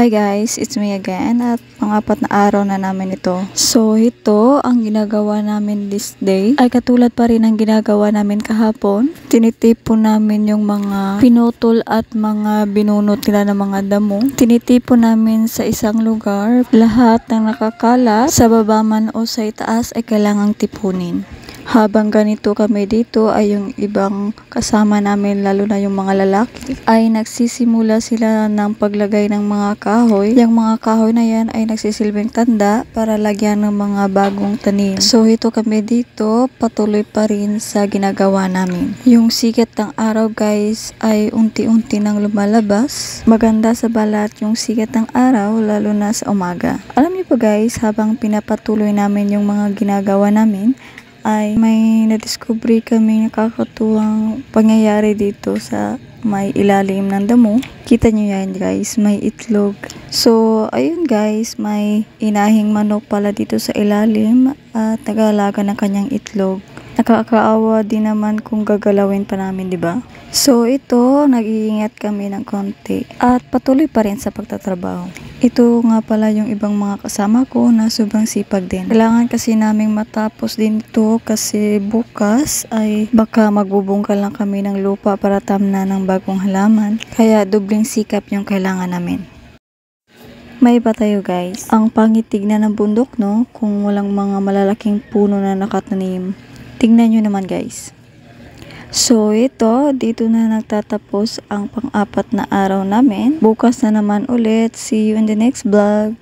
Hi guys, it's me again at pang-apat na araw na namin ito. So ito, ang ginagawa namin this day ay katulad pa rin ang ginagawa namin kahapon. Tinitipon namin yung mga pinutol at mga binunot nila ng mga damo. Tinitipon namin sa isang lugar. Lahat ng nakakala sa baba man o sa itaas ay kailangang tipunin. Habang ganito kami dito ay yung ibang kasama namin, lalo na yung mga lalaki, ay nagsisimula sila ng paglagay ng mga kahoy. Yung mga kahoy na yan ay nagsisilbing tanda para lagyan ng mga bagong tanim. So ito kami dito, patuloy pa rin sa ginagawa namin. Yung sikat ng araw guys ay unti-unti nang lumalabas. Maganda sa balat yung sikat ng araw, lalo na sa umaga. Alam niyo po guys, habang pinapatuloy namin yung mga ginagawa namin, ay may nadiscovery kami nakakatuwang pangyayari dito sa may ilalim ng damo. Kita nyo yan guys, may itlog. So ayun guys, may inahing manok pala dito sa ilalim at nag-aalaga ng kanyang itlog. Nakakaawa din naman kung gagalawin pa namin, di ba? So ito, nag-iingat kami ng konti at patuloy pa rin sa pagtatrabaho. Ito nga pala yung ibang mga kasama ko na sobrang sipag din. Kailangan kasi naming matapos din ito kasi bukas ay baka magbubungkal lang kami ng lupa para tamna ng bagong halaman. Kaya dobling sikap yung kailangan namin. May iba tayo guys. Ang pangit tignan ng bundok, no? Kung walang mga malalaking puno na nakatanim. Tingnan nyo naman guys. So ito, dito na nagtatapos ang pang-apat na araw namin. Bukas na naman ulit. See you in the next vlog.